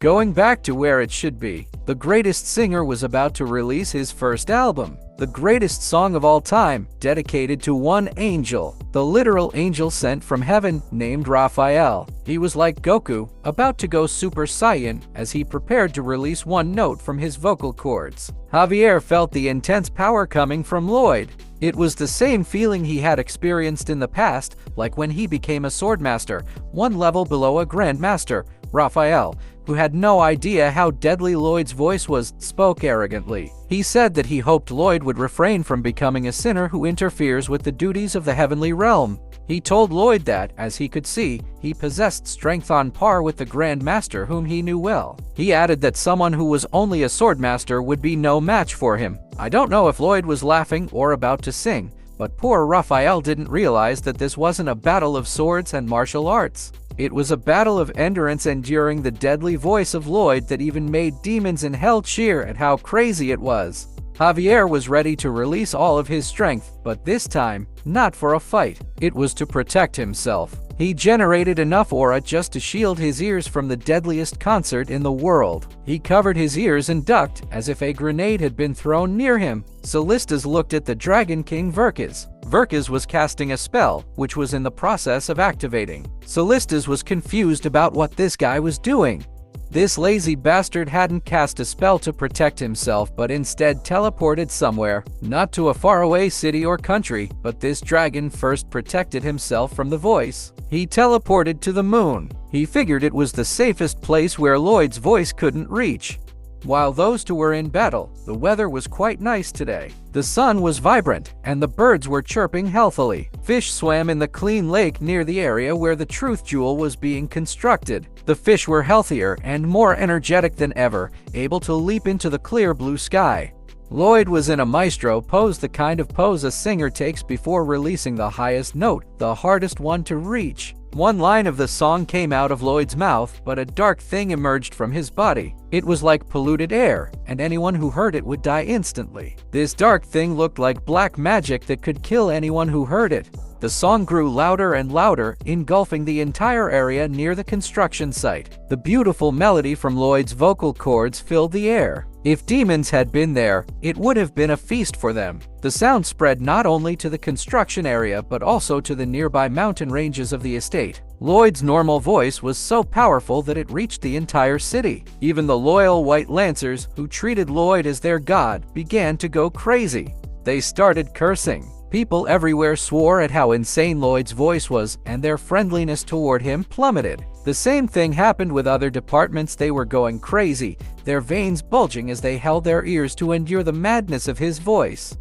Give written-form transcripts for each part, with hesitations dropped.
Going back to where it should be, the greatest singer was about to release his first album, the greatest song of all time, dedicated to one angel, the literal angel sent from heaven, named Raphael. He was like Goku, about to go Super Saiyan as he prepared to release one note from his vocal cords. Javier felt the intense power coming from Lloyd. It was the same feeling he had experienced in the past, like when he became a swordmaster, one level below a grandmaster. Raphael, who had no idea how deadly Lloyd's voice was, spoke arrogantly. He said that he hoped Lloyd would refrain from becoming a sinner who interferes with the duties of the heavenly realm. He told Lloyd that, as he could see, he possessed strength on par with the Grand Master whom he knew well. He added that someone who was only a swordmaster would be no match for him. I don't know if Lloyd was laughing or about to sing, but poor Raphael didn't realize that this wasn't a battle of swords and martial arts. It was a battle of endurance enduring the deadly voice of Lloyd that even made demons in hell cheer at how crazy it was. Javier was ready to release all of his strength, but this time, not for a fight. It was to protect himself. He generated enough aura just to shield his ears from the deadliest concert in the world. He covered his ears and ducked as if a grenade had been thrown near him. Solistas looked at the Dragon King Verkis. Verkis was casting a spell, which was in the process of activating. Solistas was confused about what this guy was doing. This lazy bastard hadn't cast a spell to protect himself, but instead teleported somewhere, not to a faraway city or country, but this dragon first protected himself from the voice. He teleported to the moon. He figured it was the safest place where Lloyd's voice couldn't reach. While those two were in battle, the weather was quite nice today. The sun was vibrant, and the birds were chirping healthily. Fish swam in the clean lake near the area where the Truth Jewel was being constructed. The fish were healthier and more energetic than ever, able to leap into the clear blue sky. Lloyd was in a maestro pose, the kind of pose a singer takes before releasing the highest note, the hardest one to reach. One line of the song came out of Lloyd's mouth, but a dark thing emerged from his body. It was like polluted air, and anyone who heard it would die instantly. This dark thing looked like black magic that could kill anyone who heard it. The song grew louder and louder, engulfing the entire area near the construction site. The beautiful melody from Lloyd's vocal cords filled the air. If demons had been there, it would have been a feast for them. The sound spread not only to the construction area but also to the nearby mountain ranges of the estate. Lloyd's normal voice was so powerful that it reached the entire city. Even the loyal White Lancers, who treated Lloyd as their god, began to go crazy. They started cursing. People everywhere swore at how insane Lloyd's voice was, and their friendliness toward him plummeted. The same thing happened with other departments. They were going crazy, their veins bulging as they held their ears to endure the madness of his voice.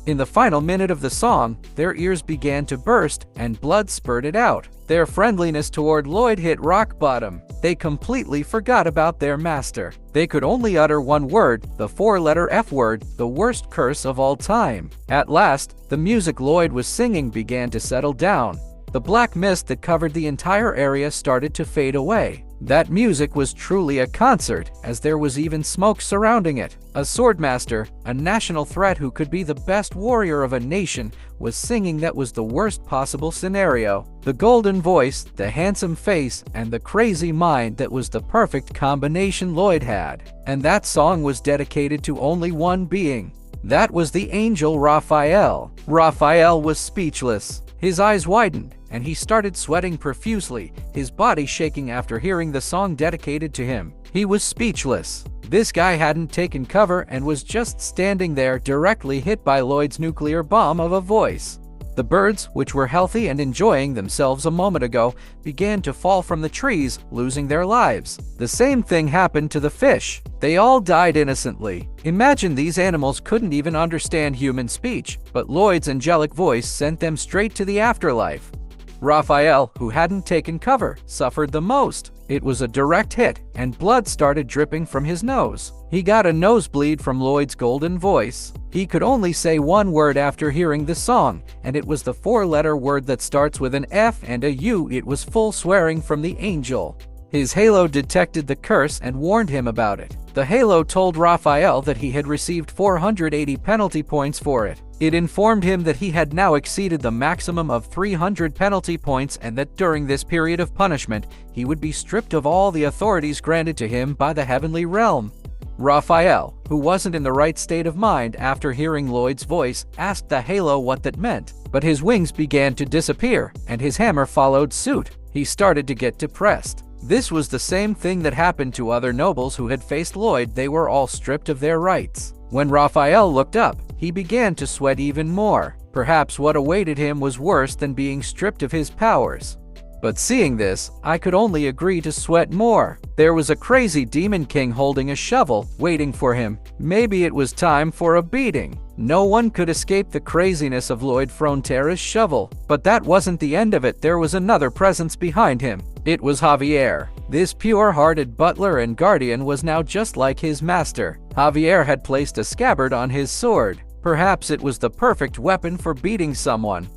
In the final minute of the song, their ears began to burst and blood spurted out. Their friendliness toward Lloyd hit rock bottom. They completely forgot about their master. They could only utter one word, the four-letter F word, the worst curse of all time. At last, the music Lloyd was singing began to settle down. The black mist that covered the entire area started to fade away. That music was truly a concert, as there was even smoke surrounding it. A swordmaster, a national threat who could be the best warrior of a nation, was singing. That was the worst possible scenario. The golden voice, the handsome face, and the crazy mind, that was the perfect combination Lloyd had. And that song was dedicated to only one being. That was the angel Raphael. Raphael was speechless. His eyes widened, and he started sweating profusely, his body shaking after hearing the song dedicated to him. He was speechless. This guy hadn't taken cover and was just standing there, directly hit by Lloyd's nuclear bomb of a voice. The birds, which were healthy and enjoying themselves a moment ago, began to fall from the trees, losing their lives. The same thing happened to the fish. They all died innocently. Imagine these animals couldn't even understand human speech, but Lloyd's angelic voice sent them straight to the afterlife. Raphael, who hadn't taken cover, suffered the most. It was a direct hit, and blood started dripping from his nose. He got a nosebleed from Lloyd's golden voice. He could only say one word after hearing the song, and it was the four-letter word that starts with an F and a U. It was full swearing from the angel. His halo detected the curse and warned him about it. The halo told Raphael that he had received 480 penalty points for it. It informed him that he had now exceeded the maximum of 300 penalty points and that during this period of punishment, he would be stripped of all the authorities granted to him by the heavenly realm. Raphael, who wasn't in the right state of mind after hearing Lloyd's voice, asked the halo what that meant, but his wings began to disappear, and his hammer followed suit. He started to get depressed. This was the same thing that happened to other nobles who had faced Lloyd. They were all stripped of their rights. When Raphael looked up, he began to sweat even more. Perhaps what awaited him was worse than being stripped of his powers. But seeing this, I could only agree to sweat more. There was a crazy demon king holding a shovel, waiting for him. Maybe it was time for a beating. No one could escape the craziness of Lloyd Frontera's shovel. But that wasn't the end of it. There was another presence behind him. It was Javier. This pure-hearted butler and guardian was now just like his master. Javier had placed a scabbard on his sword. Perhaps it was the perfect weapon for beating someone.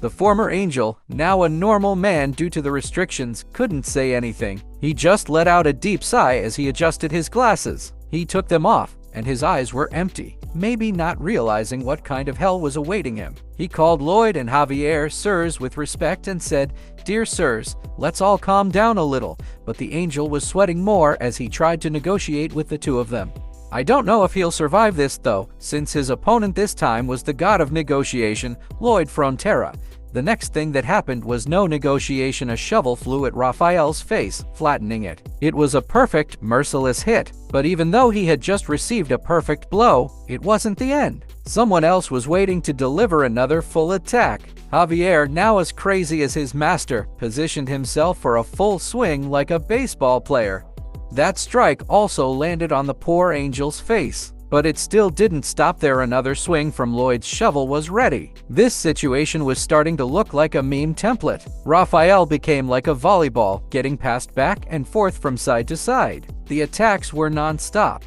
The former angel, now a normal man due to the restrictions, couldn't say anything. He just let out a deep sigh as he adjusted his glasses. He took them off, and his eyes were empty, maybe not realizing what kind of hell was awaiting him. He called Lloyd and Javier sirs with respect and said, "Dear sirs, let's all calm down a little," but the angel was sweating more as he tried to negotiate with the two of them. I don't know if he'll survive this though, since his opponent this time was the god of negotiation, Lloyd Frontera. The next thing that happened was no negotiation. A shovel flew at Raphael's face, flattening it. It was a perfect, merciless hit, but even though he had just received a perfect blow, it wasn't the end. Someone else was waiting to deliver another full attack. Javier, now as crazy as his master, positioned himself for a full swing like a baseball player. That strike also landed on the poor angel's face. But it still didn't stop there. Another swing from Lloyd's shovel was ready. This situation was starting to look like a meme template. Raphael became like a volleyball, getting passed back and forth from side to side. The attacks were non-stop.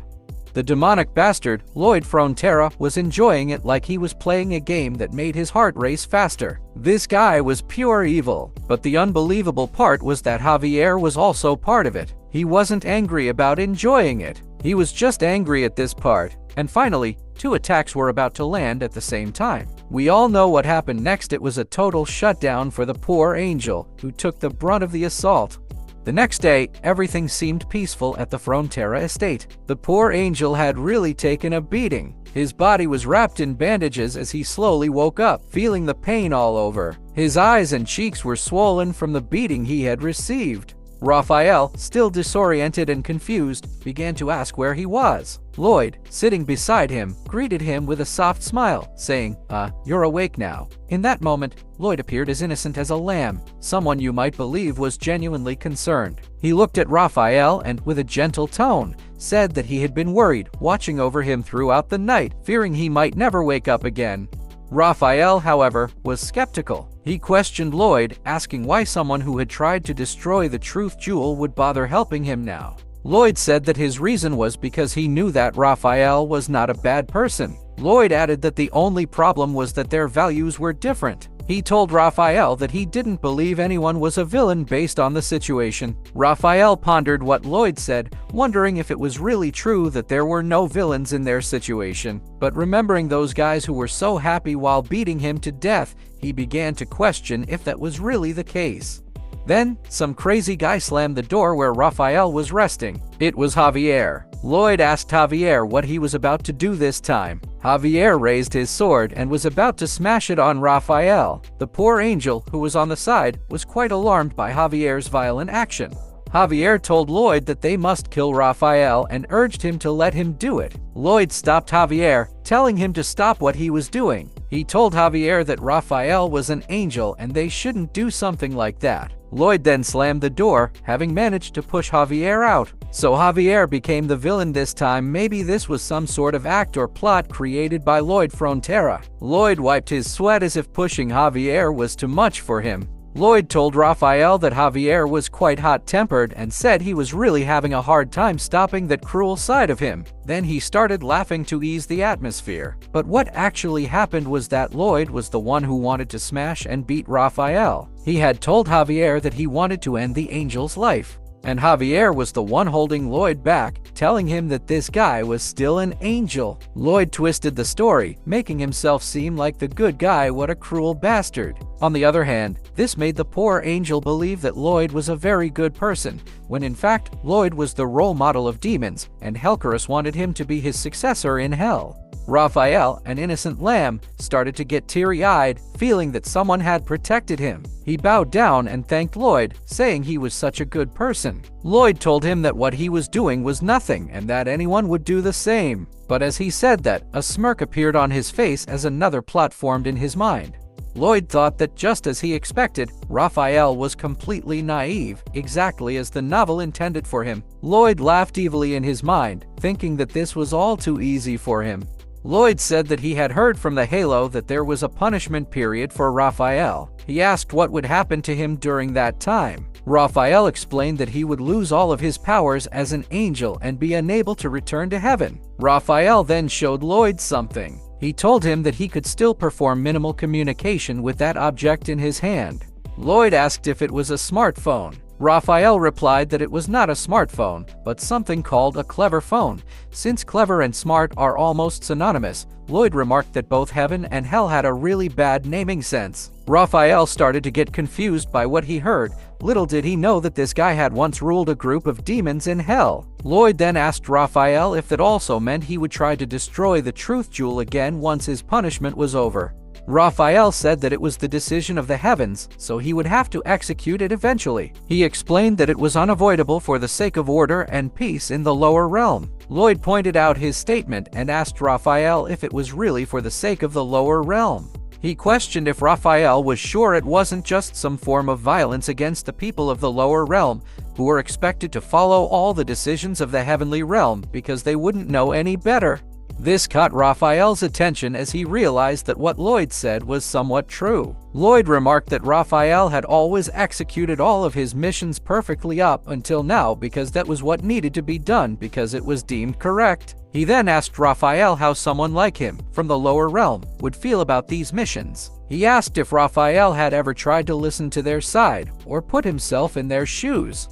The demonic bastard, Lloyd Frontera, was enjoying it like he was playing a game that made his heart race faster. This guy was pure evil. But the unbelievable part was that Javier was also part of it. He wasn't angry about enjoying it. He was just angry at this part. And finally, two attacks were about to land at the same time. We all know what happened next. It was a total shutdown for the poor angel, who took the brunt of the assault. The next day, everything seemed peaceful at the Frontera estate. The poor angel had really taken a beating. His body was wrapped in bandages as he slowly woke up, feeling the pain all over. His eyes and cheeks were swollen from the beating he had received. Raphael, still disoriented and confused, began to ask where he was. Lloyd, sitting beside him, greeted him with a soft smile, saying, "You're awake now." In that moment, Lloyd appeared as innocent as a lamb, someone you might believe was genuinely concerned. He looked at Raphael and, with a gentle tone, said that he had been worried, watching over him throughout the night, fearing he might never wake up again. Raphael, however, was skeptical. He questioned Lloyd, asking why someone who had tried to destroy the truth jewel would bother helping him now. Lloyd said that his reason was because he knew that Raphael was not a bad person. Lloyd added that the only problem was that their values were different. He told Raphael that he didn't believe anyone was a villain based on the situation. Raphael pondered what Lloyd said, wondering if it was really true that there were no villains in their situation. But remembering those guys who were so happy while beating him to death, he began to question if that was really the case. Then, some crazy guy slammed the door where Raphael was resting. It was Javier. Lloyd asked Javier what he was about to do this time. Javier raised his sword and was about to smash it on Raphael. The poor angel, who was on the side, was quite alarmed by Javier's violent action. Javier told Lloyd that they must kill Raphael and urged him to let him do it. Lloyd stopped Javier, telling him to stop what he was doing. He told Javier that Raphael was an angel and they shouldn't do something like that. Lloyd then slammed the door, having managed to push Javier out. So Javier became the villain this time. Maybe this was some sort of act or plot created by Lloyd Frontera. Lloyd wiped his sweat as if pushing Javier was too much for him. Lloyd told Raphael that Javier was quite hot-tempered and said he was really having a hard time stopping that cruel side of him. Then he started laughing to ease the atmosphere. But what actually happened was that Lloyd was the one who wanted to smash and beat Raphael. He had told Javier that he wanted to end the angel's life. and Javier was the one holding Lloyd back, telling him that this guy was still an angel. Lloyd twisted the story, making himself seem like the good guy. What a cruel bastard. On the other hand, this made the poor angel believe that Lloyd was a very good person, when in fact, Lloyd was the role model of demons, and Helcarus wanted him to be his successor in hell. Raphael, an innocent lamb, started to get teary-eyed, feeling that someone had protected him. He bowed down and thanked Lloyd, saying he was such a good person. Lloyd told him that what he was doing was nothing and that anyone would do the same. But as he said that, a smirk appeared on his face as another plot formed in his mind. Lloyd thought that just as he expected, Raphael was completely naive, exactly as the novel intended for him. Lloyd laughed evilly in his mind, thinking that this was all too easy for him. Lloyd said that he had heard from the Halo that there was a punishment period for Raphael. He asked what would happen to him during that time. Raphael explained that he would lose all of his powers as an angel and be unable to return to heaven. Raphael then showed Lloyd something. He told him that he could still perform minimal communication with that object in his hand. Lloyd asked if it was a smartphone. Raphael replied that it was not a smartphone, but something called a clever phone. Since clever and smart are almost synonymous, Lloyd remarked that both heaven and hell had a really bad naming sense. Raphael started to get confused by what he heard. Little did he know that this guy had once ruled a group of demons in hell. Lloyd then asked Raphael if that also meant he would try to destroy the truth jewel again once his punishment was over. Raphael said that it was the decision of the heavens, so he would have to execute it eventually. He explained that it was unavoidable for the sake of order and peace in the lower realm. Lloyd pointed out his statement and asked Raphael if it was really for the sake of the lower realm. He questioned if Raphael was sure it wasn't just some form of violence against the people of the lower realm, who were expected to follow all the decisions of the heavenly realm because they wouldn't know any better. This caught Raphael's attention as he realized that what Lloyd said was somewhat true. Lloyd remarked that Raphael had always executed all of his missions perfectly up until now because that was what needed to be done because it was deemed correct. He then asked Raphael how someone like him, from the lower realm, would feel about these missions. He asked if Raphael had ever tried to listen to their side or put himself in their shoes.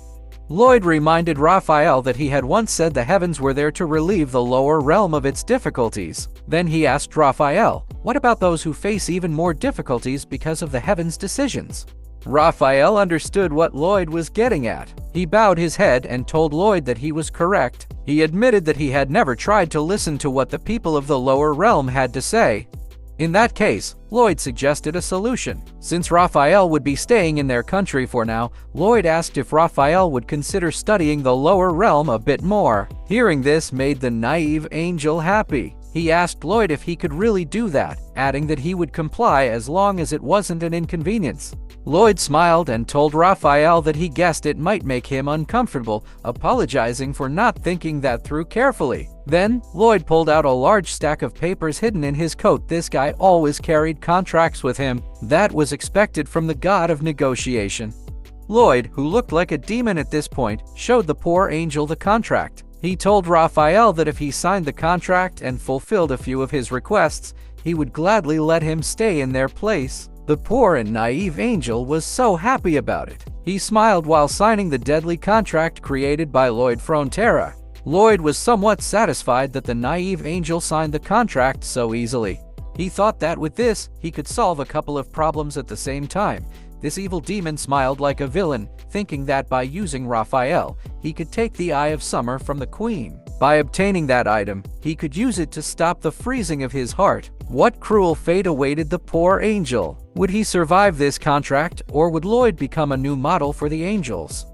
Lloyd reminded Raphael that he had once said the heavens were there to relieve the lower realm of its difficulties. Then he asked Raphael, what about those who face even more difficulties because of the heavens' decisions? Raphael understood what Lloyd was getting at. He bowed his head and told Lloyd that he was correct. He admitted that he had never tried to listen to what the people of the lower realm had to say. In that case, Lloyd suggested a solution. Since Raphael would be staying in their country for now, Lloyd asked if Raphael would consider studying the lower realm a bit more. Hearing this made the naive angel happy. He asked Lloyd if he could really do that, adding that he would comply as long as it wasn't an inconvenience. Lloyd smiled and told Raphael that he guessed it might make him uncomfortable, apologizing for not thinking that through carefully. Then, Lloyd pulled out a large stack of papers hidden in his coat. This guy always carried contracts with him. That was expected from the god of negotiation. Lloyd, who looked like a demon at this point, showed the poor angel the contract. He told Raphael that if he signed the contract and fulfilled a few of his requests, he would gladly let him stay in their place. The poor and naive angel was so happy about it. He smiled while signing the deadly contract created by Lloyd Frontera. Lloyd was somewhat satisfied that the naive angel signed the contract so easily. He thought that with this, he could solve a couple of problems at the same time. This evil demon smiled like a villain, thinking that by using Raphael, he could take the Eye of Summer from the Queen. By obtaining that item, he could use it to stop the freezing of his heart. What cruel fate awaited the poor angel? Would he survive this contract, or would Lloyd become a new model for the angels?